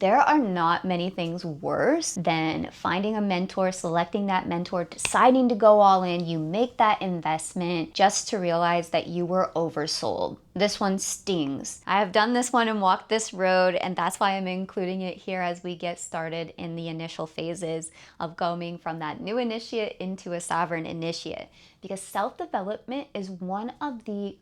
There are not many things worse than finding a mentor, selecting that mentor, deciding to go all in. You make that investment just to realize that you were oversold. This one stings. I have done this one and walked this road, and that's why I'm including it here as we get started in the initial phases of going from that new initiate into a sovereign initiate. Because self-development is one of the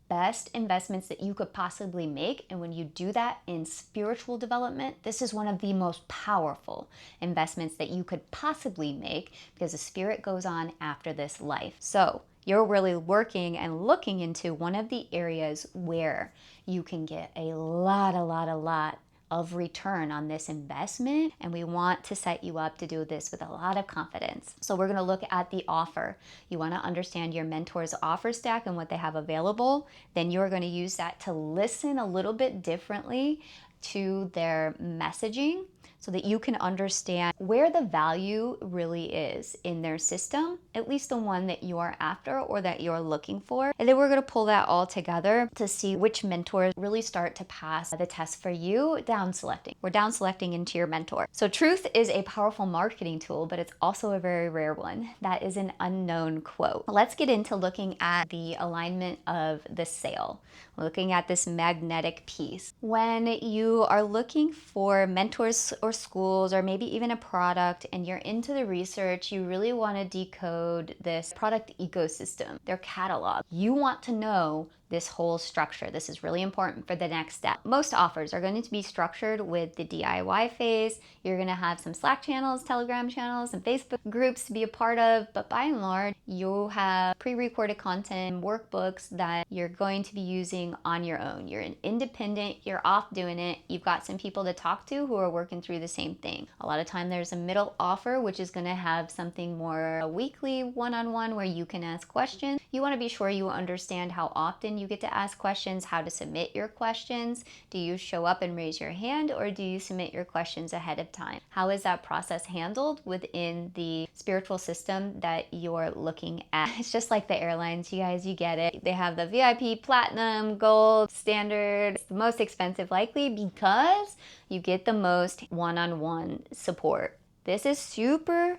best investments that you could possibly make. And when you do that in spiritual development, this is one of the most powerful investments that you could possibly make, because the spirit goes on after this life. So you're really working and looking into one of the areas where you can get a lot of return on this investment, and we want to set you up to do this with a lot of confidence. So we're going to look at the offer. You want to understand your mentor's offer stack and what they have available. Then you're going to use that to listen a little bit differently to their messaging, so that you can understand where the value really is in their system, at least the one that you are after or that you're looking for. And then we're going to pull that all together to see which mentors really start to pass the test for you. Down selecting. We're down selecting into your mentor. So truth is a powerful marketing tool, but it's also a very rare one. That is an unknown quote. Let's get into looking at the alignment of the sale. Looking at this magnetic piece. When you are looking for mentors or schools, or maybe even a product, and you're into the research, you really want to decode this product ecosystem, their catalog. You want to know this whole structure. This is really important for the next step. Most offers are going to be structured with the DIY phase. You're going to have some Slack channels, Telegram channels, and Facebook groups to be a part of, but by and large, you'll have pre-recorded content, workbooks that you're going to be using on your own. You're an independent, you're off doing it, you've got some people to talk to who are working through the same thing. A lot of time there's a middle offer, which is going to have something more a weekly one-on-one where you can ask questions. You want to be sure you understand how often you get to ask questions, how to submit your questions. Do you show up and raise your hand, or do you submit your questions ahead of time? How is that process handled within the spiritual system that you're looking at? It's just like the airlines, you guys, you get it. They have the VIP, platinum, gold, standard. It's the most expensive likely because you get the most one-on-one support. This is super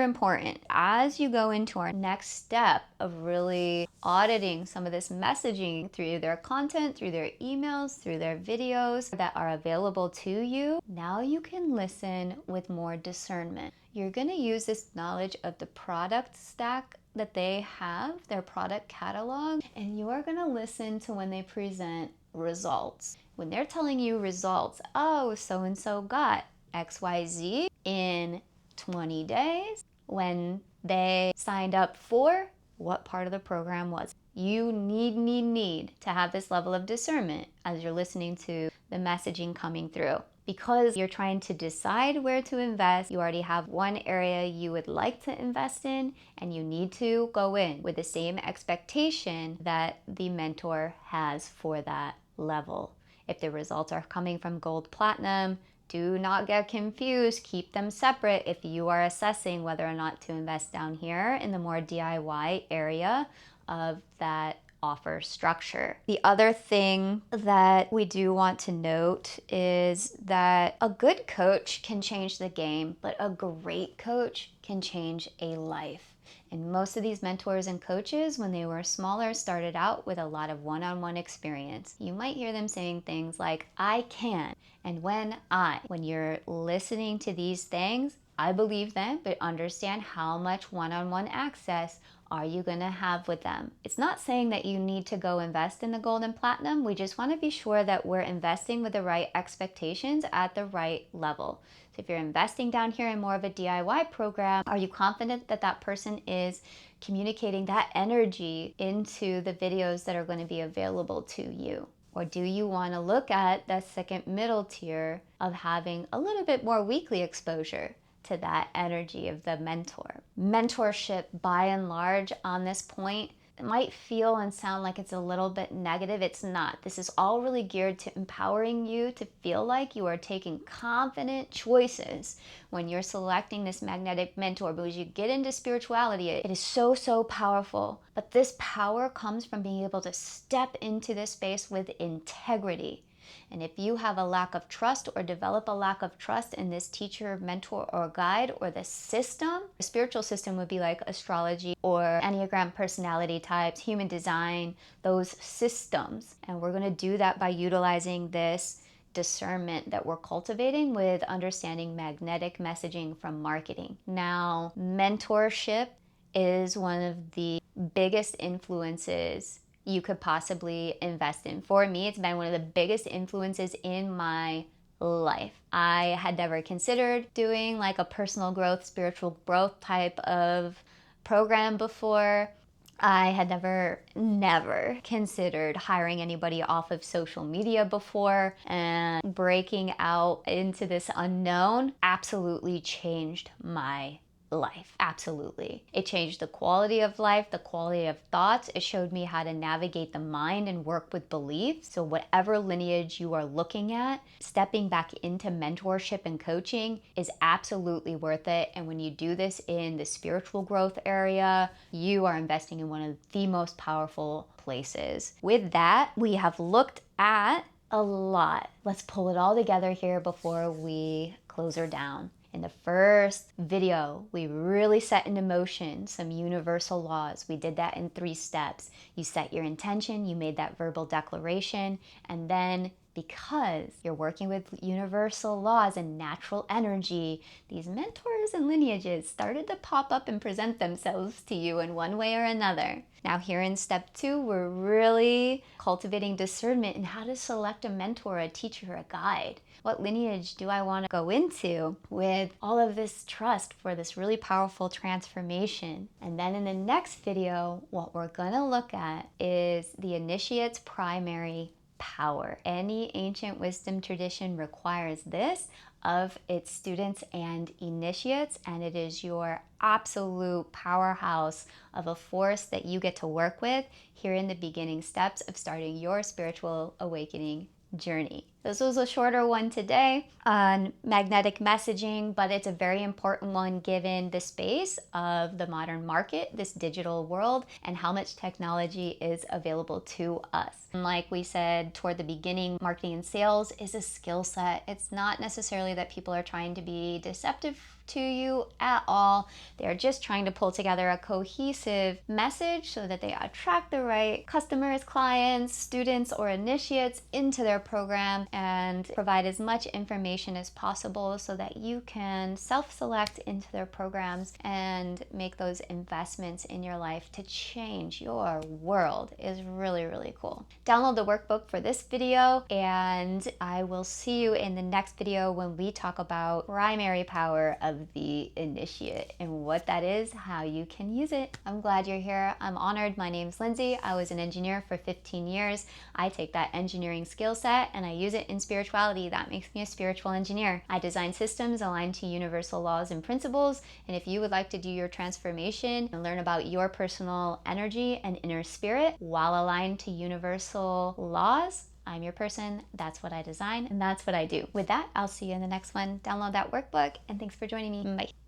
important as you go into our next step of really auditing some of this messaging through their content, through their emails, through their videos that are available to you. Now you can listen with more discernment. You're going to use this knowledge of the product stack that they have, their product catalog, and you are going to listen to when they present results. When they're telling you results, oh, so-and-so got XYZ in 20 days, when they signed up for, what part of the program was. You need to have this level of discernment as you're listening to the messaging coming through. Because you're trying to decide where to invest, you already have one area you would like to invest in, and you need to go in with the same expectation that the mentor has for that level. If the results are coming from gold, platinum, do not get confused. Keep them separate if you are assessing whether or not to invest down here in the more DIY area of that offer structure. The other thing that we do want to note is that a good coach can change the game, but a great coach can change a life. And most of these mentors and coaches, when they were smaller, started out with a lot of one-on-one experience. You might hear them saying things like, I can, and when you're listening to these things, I believe them, but understand how much one-on-one access are you going to have with them. It's not saying that you need to go invest in the gold and platinum. We just want to be sure that we're investing with the right expectations at the right level. So if you're investing down here in more of a DIY program, are you confident that that person is communicating that energy into the videos that are going to be available to you? Or do you want to look at that second middle tier of having a little bit more weekly exposure to that energy of the mentor? Mentorship, by and large, on this point, it might feel and sound like it's a little bit negative. It's not. This is all really geared to empowering you to feel like you are taking confident choices when you're selecting this magnetic mentor. But as you get into spirituality, it is so powerful. But this power comes from being able to step into this space with integrity. And if you have a lack of trust or develop a lack of trust in this teacher, mentor, or guide, or the system, a spiritual system would be like astrology or Enneagram personality types, human design, those systems. And we're going to do that by utilizing this discernment that we're cultivating with understanding magnetic messaging from marketing. Now, mentorship is one of the biggest influences you could possibly invest in. For me, it's been one of the biggest influences in my life. I had never considered doing like a personal growth, spiritual growth type of program before. I had never considered hiring anybody off of social media before, and breaking out into this unknown absolutely changed my life. Absolutely. It changed the quality of life, the quality of thoughts. It showed me how to navigate the mind and work with beliefs. So whatever lineage you are looking at, stepping back into mentorship and coaching is absolutely worth it. And when you do this in the spiritual growth area, you are investing in one of the most powerful places. With that, we have looked at a lot. Let's pull it all together here before we close her down. In the first video, we really set into motion some universal laws. We did that in 3 steps. You set your intention, you made that verbal declaration, and then because you're working with universal laws and natural energy, these mentors and lineages started to pop up and present themselves to you in one way or another. Now here in step 2, we're really cultivating discernment in how to select a mentor, a teacher, a guide. What lineage do I want to go into with all of this trust for this really powerful transformation? And then in the next video, what we're going to look at is the initiate's primary power. Any ancient wisdom tradition requires this of its students and initiates, and it is your absolute powerhouse of a force that you get to work with here in the beginning steps of starting your spiritual awakening journey. This was a shorter one today on magnetic messaging, but it's a very important one given the space of the modern market, this digital world, and how much technology is available to us. And like we said toward the beginning, marketing and sales is a skill set. It's not necessarily that people are trying to be deceptive to you at all. They're just trying to pull together a cohesive message so that they attract the right customers, clients, students, or initiates into their program and provide as much information as possible so that you can self-select into their programs and make those investments in your life to change your world. Is really, really cool. Download the workbook for this video, and I will see you in the next video when we talk about primary power of the initiate and what that is, how you can use it. I'm glad you're here. I'm honored. My name's Lindsay. I was an engineer for 15 years. I take that engineering skill set and I use it in spirituality. That makes me a spiritual engineer. I design systems aligned to universal laws and principles. And if you would like to do your transformation and learn about your personal energy and inner spirit while aligned to universal laws, I'm your person. That's what I design and that's what I do. With that, I'll see you in the next one. Download that workbook, and thanks for joining me. Bye.